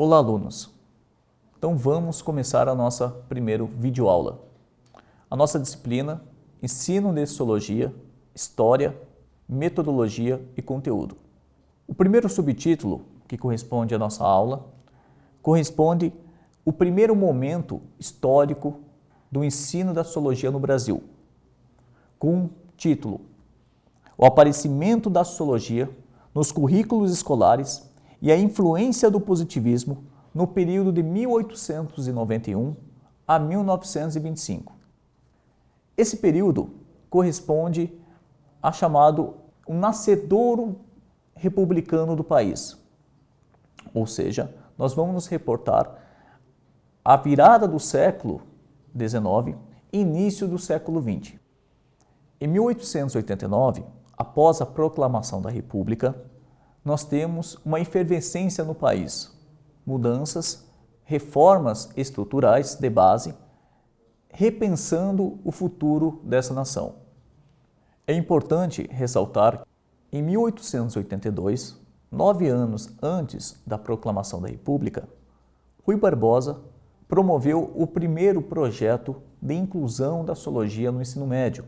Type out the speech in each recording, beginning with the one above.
Olá, alunos! Então vamos começar a nossa primeira videoaula. A nossa disciplina Ensino de Sociologia, História, Metodologia e Conteúdo. O primeiro subtítulo, que corresponde à nossa aula, corresponde ao primeiro momento histórico do ensino da sociologia no Brasil, com o título O aparecimento da sociologia nos currículos escolares e a influência do positivismo no período de 1891 a 1925. Esse período corresponde a chamado o nascedouro republicano do país. Ou seja, nós vamos nos reportar a virada do século XIX e início do século XX. Em 1889, após a proclamação da República, nós temos uma efervescência no país, mudanças, reformas estruturais de base, repensando o futuro dessa nação. É importante ressaltar que, em 1882, 9 anos antes da proclamação da República, Rui Barbosa promoveu o primeiro projeto de inclusão da sociologia no ensino médio.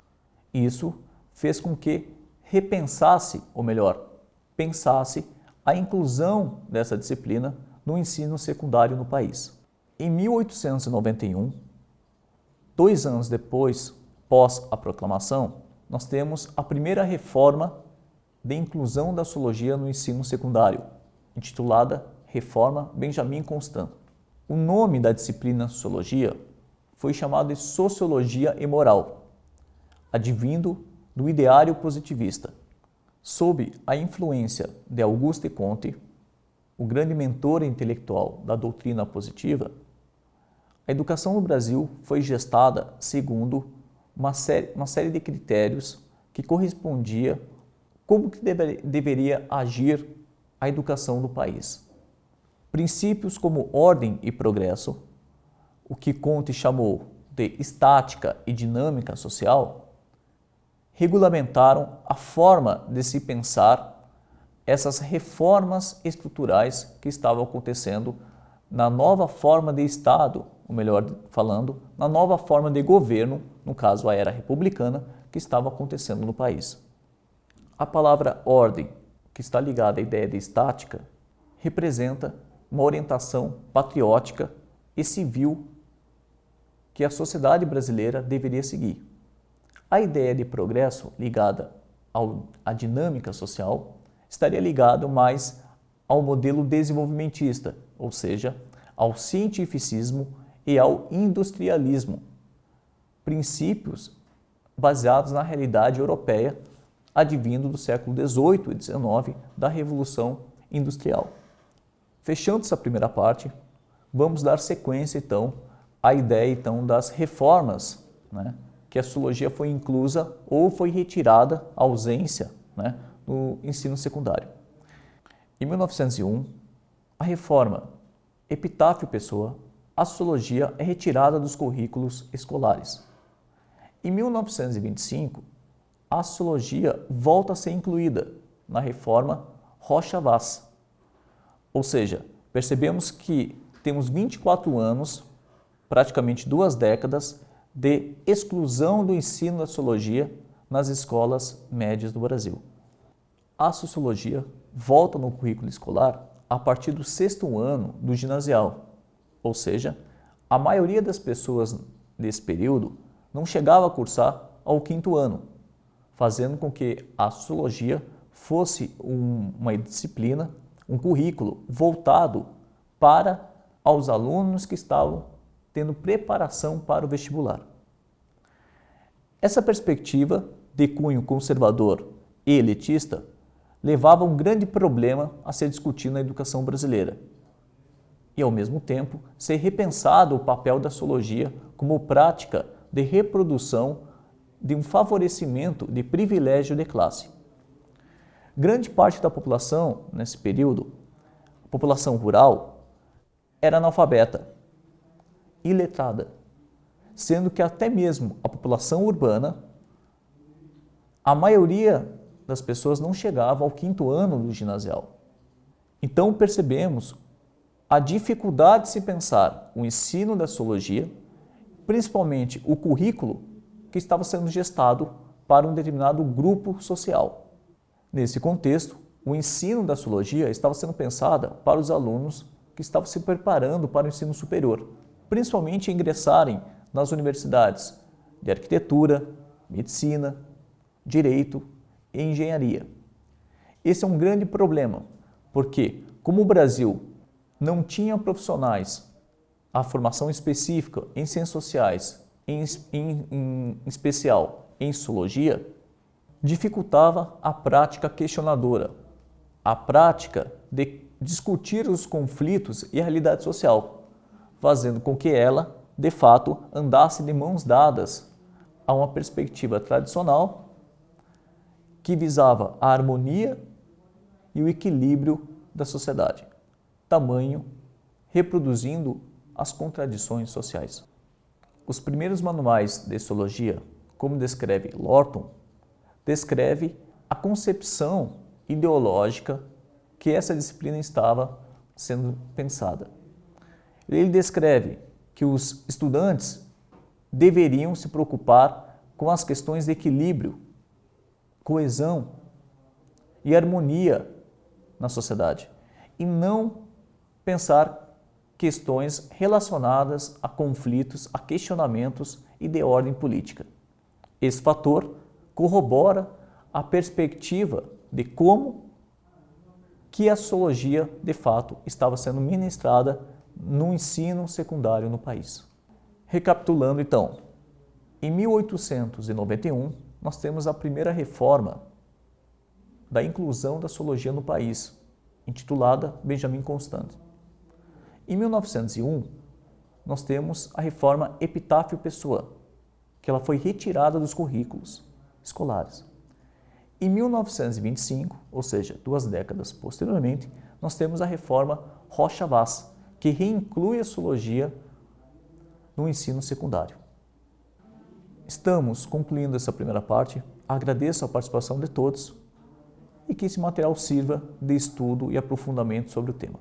Isso fez com que repensasse, ou melhor, pensasse a inclusão dessa disciplina no ensino secundário no país. Em 1891, 2 anos depois, pós a proclamação, nós temos a primeira reforma de inclusão da sociologia no ensino secundário, intitulada Reforma Benjamin Constant. O nome da disciplina Sociologia foi chamado de Sociologia e Moral, advindo do ideário positivista. Sob a influência de Auguste Comte, o grande mentor intelectual da doutrina positiva, a educação no Brasil foi gestada segundo uma série de critérios que correspondia como que deveria agir a educação do país. Princípios como ordem e progresso, o que Comte chamou de estática e dinâmica social, regulamentaram a forma de se pensar essas reformas estruturais que estavam acontecendo na nova forma de Estado, ou melhor falando, na nova forma de governo, no caso a era republicana, que estava acontecendo no país. A palavra ordem, que está ligada à ideia de estática, representa uma orientação patriótica e civil que a sociedade brasileira deveria seguir. A ideia de progresso ligada à dinâmica social estaria ligado mais ao modelo desenvolvimentista, ou seja, ao cientificismo e ao industrialismo, princípios baseados na realidade europeia advindo do século XVIII e XIX da Revolução Industrial. Fechando essa primeira parte, vamos dar sequência então à ideia das reformas, que a sociologia foi inclusa ou foi retirada a ausência no ensino secundário. Em 1901, a reforma Epitáfio Pessoa, a sociologia é retirada dos currículos escolares. Em 1925, a sociologia volta a ser incluída na reforma Rocha Vaz. Ou seja, percebemos que temos 24 anos, praticamente 2 décadas, de exclusão do ensino da sociologia nas escolas médias do Brasil. A sociologia volta no currículo escolar a partir do 6º ano do ginasial, ou seja, a maioria das pessoas desse período não chegava a cursar ao 5º ano, fazendo com que a sociologia fosse uma disciplina, um currículo voltado para os alunos que estavam tendo preparação para o vestibular. Essa perspectiva de cunho conservador e elitista levava a um grande problema a ser discutido na educação brasileira e, ao mesmo tempo, ser repensado o papel da sociologia como prática de reprodução de um favorecimento de privilégio de classe. Grande parte da população, nesse período, a população rural, era analfabeta, iletrada, sendo que até mesmo a população urbana, a maioria das pessoas não chegava ao 5º ano do ginasial. Então percebemos a dificuldade de se pensar o ensino da sociologia, principalmente o currículo que estava sendo gestado para um determinado grupo social. Nesse contexto, o ensino da sociologia estava sendo pensado para os alunos que estavam se preparando para o ensino superior, principalmente ingressarem nas universidades de arquitetura, medicina, direito e engenharia. Esse é um grande problema, porque como o Brasil não tinha profissionais a formação específica em ciências sociais, em especial em sociologia, dificultava a prática questionadora, a prática de discutir os conflitos e a realidade social, fazendo com que ela, de fato, andasse de mãos dadas a uma perspectiva tradicional que visava a harmonia e o equilíbrio da sociedade, tamanho reproduzindo as contradições sociais. Os primeiros manuais de sociologia, como descreve Lorton, descreve a concepção ideológica que essa disciplina estava sendo pensada. Ele descreve que os estudantes deveriam se preocupar com as questões de equilíbrio, coesão e harmonia na sociedade, e não pensar questões relacionadas a conflitos, a questionamentos e de ordem política. Esse fator corrobora a perspectiva de como que a sociologia, de fato, estava sendo ministrada no ensino secundário no país. Recapitulando, então, em 1891, nós temos a primeira reforma da inclusão da sociologia no país, intitulada Benjamin Constant. Em 1901, nós temos a reforma Epitáfio Pessoa, que ela foi retirada dos currículos escolares. Em 1925, ou seja, 2 décadas posteriormente, nós temos a reforma Rocha Vaz, que reinclui a sociologia no ensino secundário. Estamos concluindo essa primeira parte. Agradeço a participação de todos e que esse material sirva de estudo e aprofundamento sobre o tema.